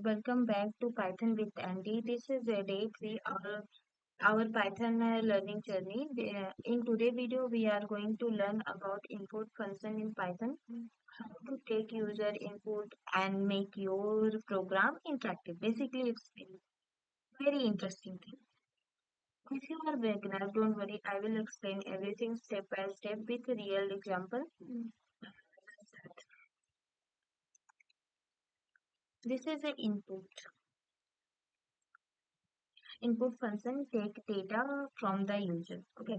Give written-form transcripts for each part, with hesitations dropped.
welcome back to Python with Andy. This is day three of our Python learning journey. In today's video, we are going to learn about input function in Python, how to take user input and make your program interactive. Basically, it's very interesting thing. If you are beginner, don't worry. I will explain everything step by step with real example. This is the input function take data from the user. Okay,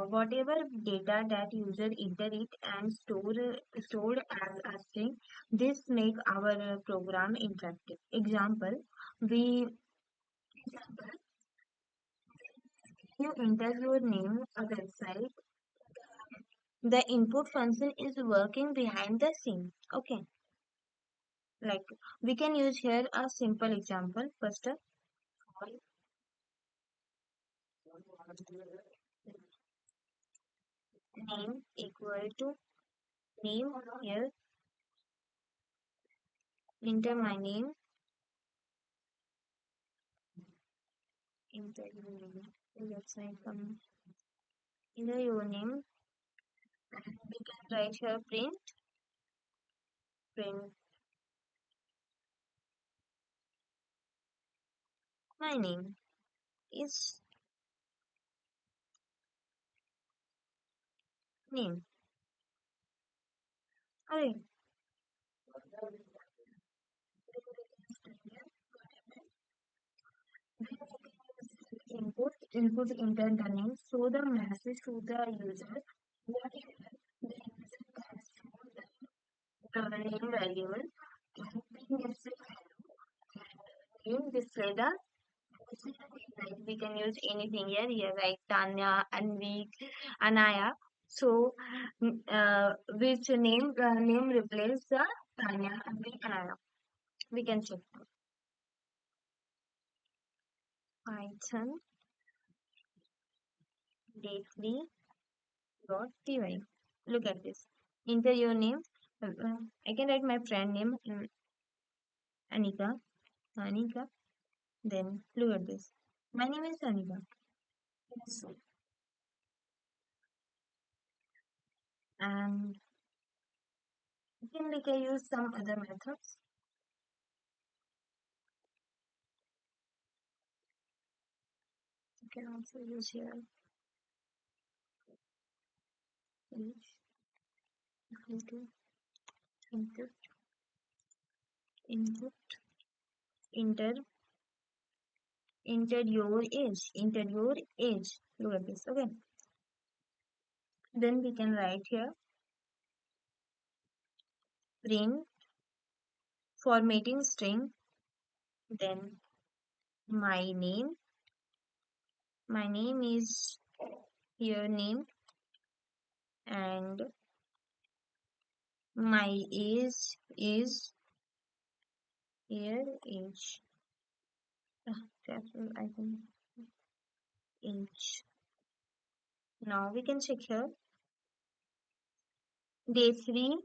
whatever data that user enter it and stored as a string, this make our program interactive. We you enter your name a website, the input function is working behind the scene. Okay, like we can use here a simple example. First, name equal to name. Here enter my name, enter your name. Website come enter your name. We can write here print my name is name. Okay, input enter the name, so the message to the user whatever the user has the name variable and name display the like we can use anything here like Tanya, Anvi, Anaya. So which name replace the Tanya, Anvi, Anaya. We can check Python day3.py. Look at this. Enter your name. I can write my friend name Anika. Anika. Then look at this. My name is Anika. Yes. And you can like I use some other methods. You can also use here age equal to input input enter enter your age. Look at this. Okay. Then we can write here print formatting string. Then my name. My name is here name and my age is here age. Careful, I think age. Now we can check here. Day 3.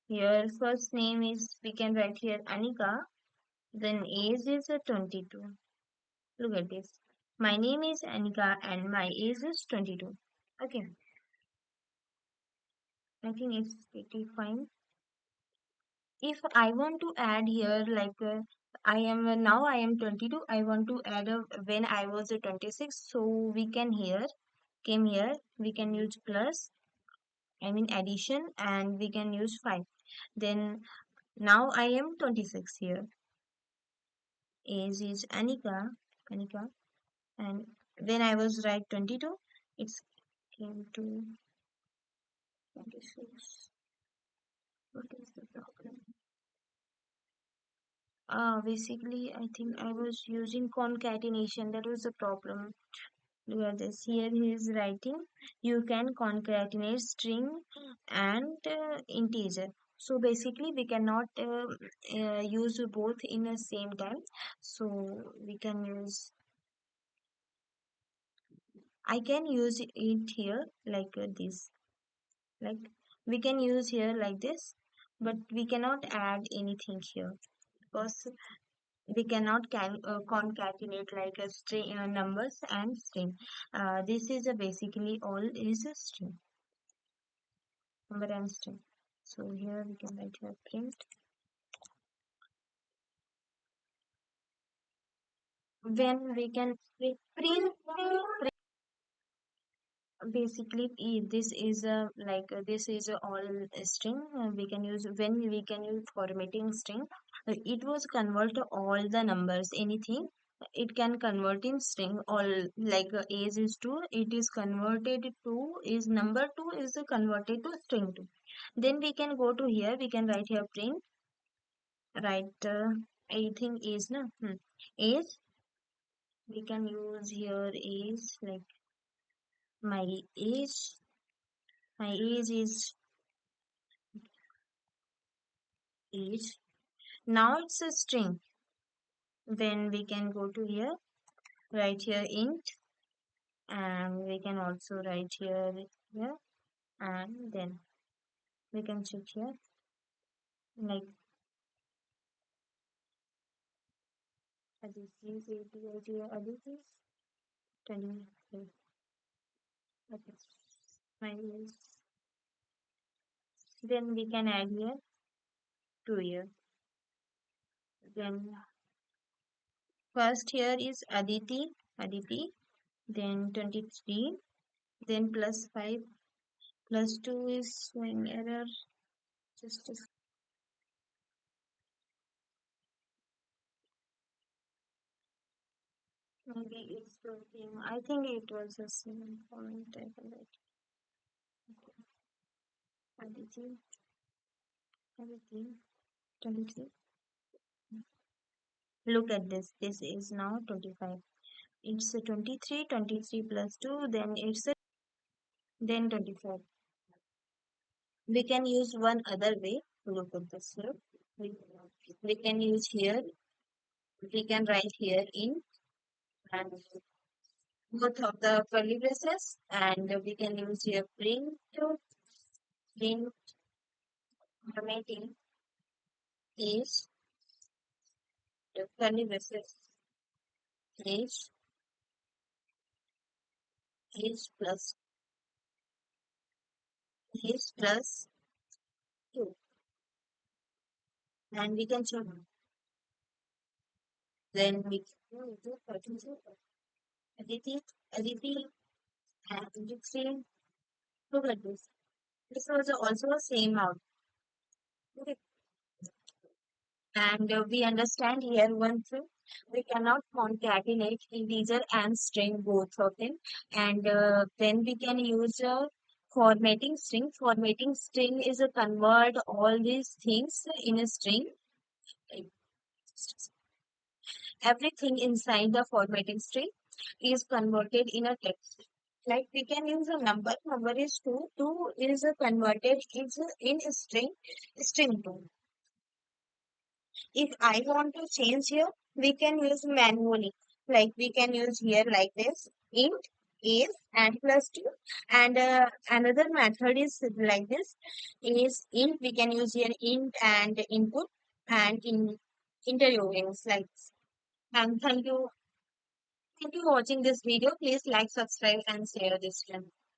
Here first name is we can write here Anika. Then age is 22. Look at this. My name is Anika and my age is 22. Okay. I think it's pretty fine. If I want to add here like now I am 22, I want to add when I was 26, so we can came here we can use plus, I mean addition, and we can use 5. Then now I am 26 here. Age is Anika, and when I was right 22, it's came to 26. What is the problem? Basically, I think I was using concatenation. That was the problem. Look at this. Here he is writing. You can concatenate string and integer. So basically, we cannot use both in the same time. So we can use. I can use it here like this. Like we can use here like this. but we cannot add anything here because we cannot concatenate like a string numbers and string. This is a basically all is a string, number and string. So here we can write here print when we can print. Basically this is a this is a all string. We can use when we can use formatting string. It was convert all the numbers anything. It can convert in string all, like age is 2, it is converted to is number 2 is converted to string 2. Then we can go to here, we can write here print, write I think is no age. We can use here age, like my age, my age is age. Now it's a string. Then we can go to here, write here int, and we can also write here, and then we can check here, like Aditi's, Aditi's, 20. Okay. My age. Then we can add here 2 year. Then first here is Aditi, then 23, then plus 5, plus 2 is an error. Just a maybe it's working. I think it was the same comment I will write. Aditi, Aditi, 23. Look at this. This is now 25. It's a 23, 23 plus 2, then it's a then 24. We can use one other way to look at this. Look. We, we can use here, we can write here in and both of the curly braces, and we can use here print formatting is the curly braces is plus is plus 2, and we can show then we can do Aditi, Aditi, and Aditi. Look at this. This was also a same out. Okay. And we understand here one thing. We cannot concatenate integer and string both of them. And then we can use a formatting string. Formatting string is a convert all these things in a string. Like, everything inside the formatting string is converted in a text. Like we can use a number is 2, 2 is converted is in a string 2. If I want to change here, we can use manually. Like we can use here like this, int is and plus 2. And another method is like this, is int, we can use here int and input and in interrogations like this. And thank you for watching this video. Please like, subscribe and share this one.